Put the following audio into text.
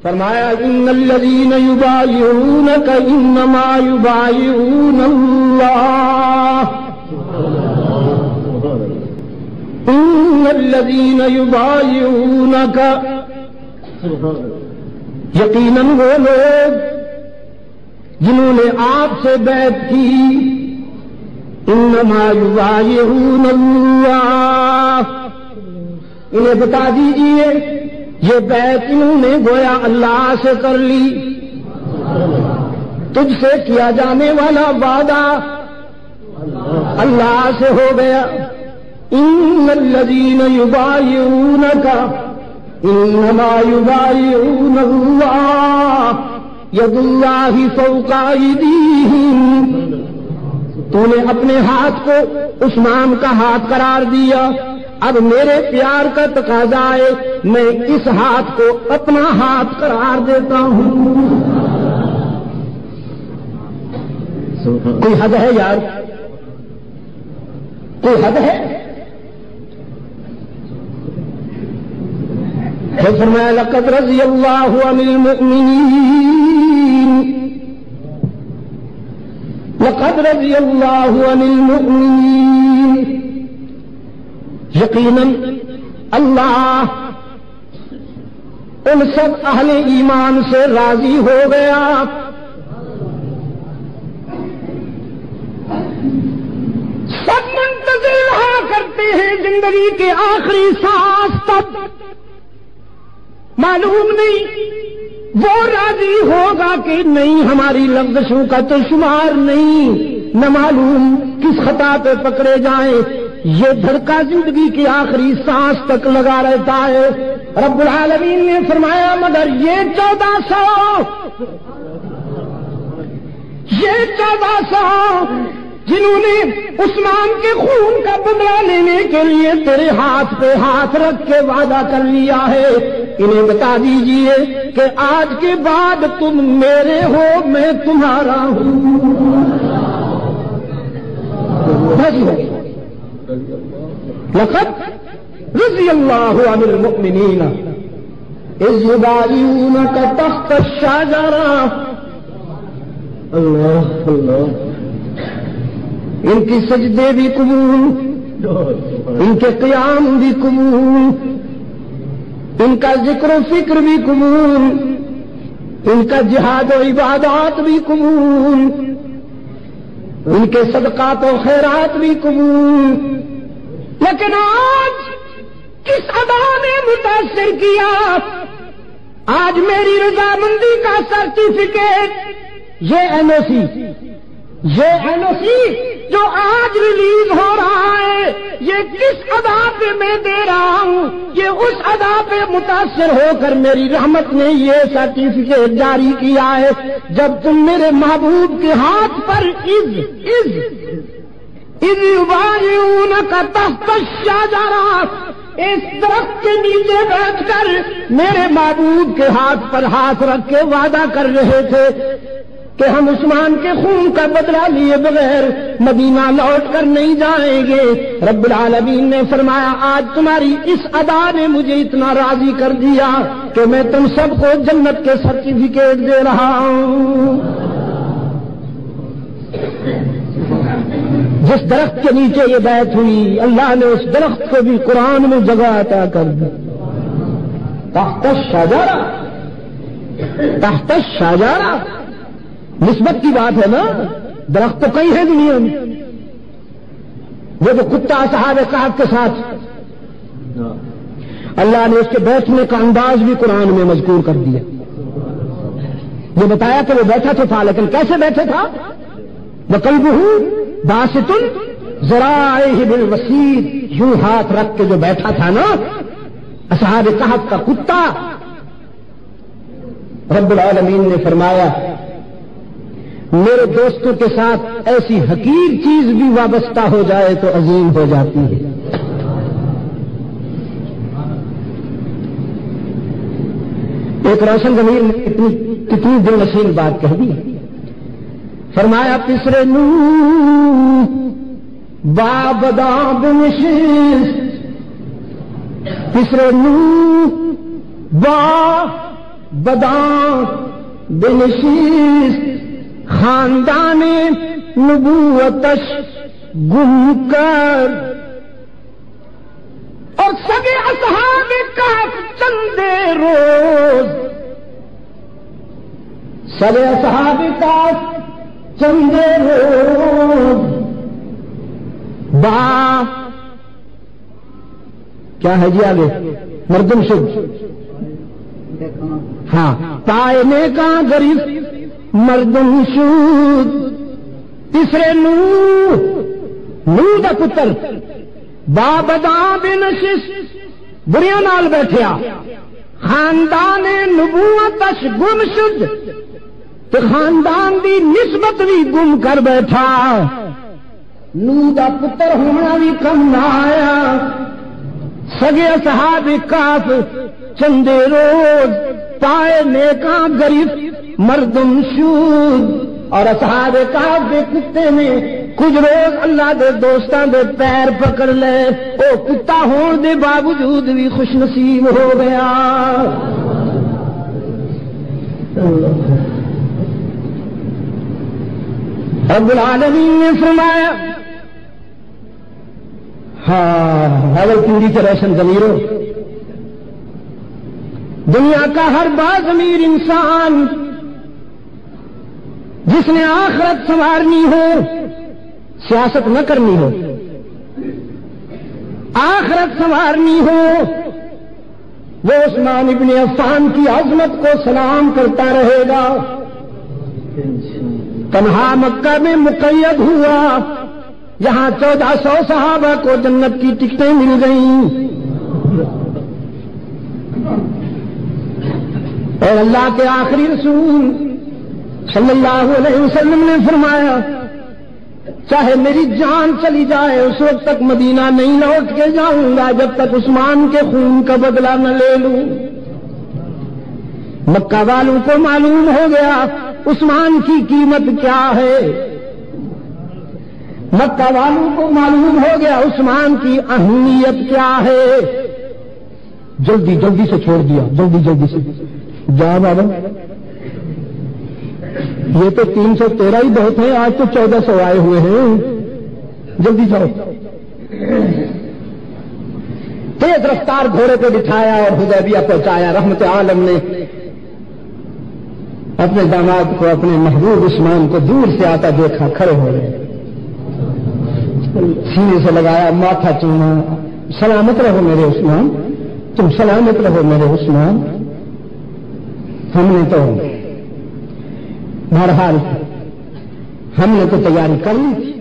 فرمایا ان الذین یبایعونک انما یبایعون اللہ ان الذین یبایعونک، یقیناً وہ لوگ جنہوں نے آپ سے بیعت کی، انما یبایعون اللہ، انہیں بتا دیجئے یہ بیعت انہوں نے گویا اللہ سے کر لی، تجھ سے کیا جانے والا وعدہ اللہ سے ہو گیا۔ ان الذین یبایعونک انما یبایعون اللہ ید اللہ فوق ایدیہم، تو نے اپنے ہاتھ کو عثمان کا ہاتھ قرار دیا، اب میرے پیار کا تقاضا ہے میں اس ہاتھ کو اپنا ہاتھ قرار دیتا ہوں۔ کوئی حد ہے یار، کوئی حد ہے؟ فرمایا لقد رضی اللہ عن المؤمنین، لقد رضی اللہ عن المؤمنین، یقیناً اللہ ان سب اہل ایمان سے راضی ہو گیا۔ سب منتظر رہا کرتے ہیں زندگی کے آخری سانس تک، معلوم نہیں وہ راضی ہوگا کہ نہیں، ہماری لفظوں کا تو شمار نہیں، نہ معلوم کس خطا پہ پکڑے جائیں، یہ دھڑکا زندگی کی آخری سانس تک لگا رہتا ہے۔ رب العالمین نے فرمایا مگر یہ 1400 جنہوں نے عثمان کے خون کا بدلہ لینے کے لیے تیرے ہاتھ پہ ہاتھ رکھ کے وعدہ کر لیا ہے، انہیں بتا دیجئے کہ آج کے بعد تم میرے ہو میں تمہارا ہوں۔ لقد رضی اللہ عن المؤمنین اذ یبایعونک تحت الشجرہ، اللہ اللہ، ان کی سجدے بھی قبول، ان کے قیام بھی قبول، ان کا ذکر و فکر بھی قبول، ان کا جہاد و عبادات بھی قبول، ان کے صدقات و خیرات بھی قبول، لیکن آج کس ادا نے متاثر کیا؟ آج میری رضامندی کا سرٹیفکیٹ، یہ این او سی جو آج ریلیز ہو رہا ہے، یہ کس ادا پہ میں دے رہا ہوں؟ یہ اس ادا پہ متاثر ہو کر میری رحمت نے یہ سرٹیفکیٹ جاری کیا ہے، جب تم میرے محبوب کے ہاتھ پر اذ یبایعونک تحت الشجرہ، اس درخت کے نیچے بیٹھ کر میرے محبوب کے ہاتھ پر ہاتھ رکھ کے وعدہ کر رہے تھے کہ ہم عثمان کے خون کا بدلہ لیے بغیر مدینہ لوٹ کر نہیں جائیں گے۔ رب العالمین نے فرمایا آج تمہاری اس ادا نے مجھے اتنا راضی کر دیا کہ میں تم سب کو جنت کے سرٹیفکیٹ دے رہا ہوں۔ جس درخت کے نیچے یہ بیعت ہوئی، اللہ نے اس درخت کو بھی قرآن میں جگہ عطا کر دی۔ تحت الشجرہ، تحت الشجرہ نسبت کی بات ہے نا، درخت تو کئی ہے دنیا میں، وہ جو کتا صحابہ کہف کے ساتھ، اللہ نے اس کے بیٹھنے کا انداز بھی قرآن میں مذکور کر دیا، یہ بتایا کہ وہ بیٹھا تو تھا لیکن کیسے بیٹھے تھا؟ وَقَلْبُهُ بَاسِطٌ ذَرَائِهِ بِالْوَسِيطِ، یوں ہاتھ رکھ کے جو بیٹھا تھا نا اصحاب کہف کا کتا۔ رب العالمین نے فرمایا میرے دوستوں کے ساتھ ایسی حقیر چیز بھی وابستہ ہو جائے تو عظیم ہو جاتی ہے۔ ایک روشن ضمیر نے کتنی دل نشین بات کہہ دی، فرمایا پسر نو بابدا بنشست، پسر نو با بداں بنشیست خاندان نبوتش گم کر، اور سگے اصحاب کہف چندے روز، سگے اصحاب کہف چندے روز با کیا ہے جی آگے مردم شد، ہاں پائے نیکاں غریب مردم شد، تیسرے نوح دا پتر بابداں بنشست بریاں نال بیٹھیا، خاندان نبوتش گم شد، تو خاندان دی نسبت بھی گم کر بیٹھا، نوح دا پتر ہونا بھی کم نہ آیا، سگے اصحاب کہف چندے روز پائے نیکاں غریب مردم شود، اور اصحاب کہف دے کتے نے کچھ روز اللہ دے دوستاں دے پیر پکڑ لے، او کتا ہون دے باوجود بھی خوش نصیب ہو گیا۔ رب العالمین نے فرمایا ہاں راول پنڈی کے روشن ضمیروں، دنیا کا ہر باضمیر انسان جس نے آخرت سنوارنی ہو، سیاست نہ کرنی ہو، آخرت سنوارنی ہو، وہ عثمان ابن عفان کی عظمت کو سلام کرتا رہے گا۔ تنہا مکہ میں مقید ہوا، جہاں 1400 صحابہ کو جنت کی ٹکٹیں مل گئیں، اور اللہ کے آخری رسول صلی اللہ علیہ وسلم نے فرمایا چاہے میری جان چلی جائے اس وقت تک مدینہ نہیں لوٹ کے جاؤں گا جب تک عثمان کے خون کا بدلہ نہ لے لوں۔ مکہ والوں کو معلوم ہو گیا عثمان کی قیمت کیا ہے، مکہ والوں کو معلوم ہو گیا عثمان کی اہمیت کیا ہے، جلدی جلدی سے چھوڑ دیا، جلدی جلدی سے جا بابا، یہ تو 313 ہی بہت ہیں، آج تو 1400 آئے ہوئے ہیں، جلدی جاؤ۔ تیز رفتار گھوڑے پہ بٹھایا اور حدیبیہ پہنچایا۔ رحمت عالم نے اپنے داماد کو، اپنے محبوب عثمان کو دور سے آتا دیکھا، کھڑے ہو گئے، سینے سے لگایا، ماتھا چوما، سلامت رہو میرے عثمان، تم سلامت رہو میرے عثمان، ہم نے تو بہرحال ہم نے تو تیاری کر لی تھی،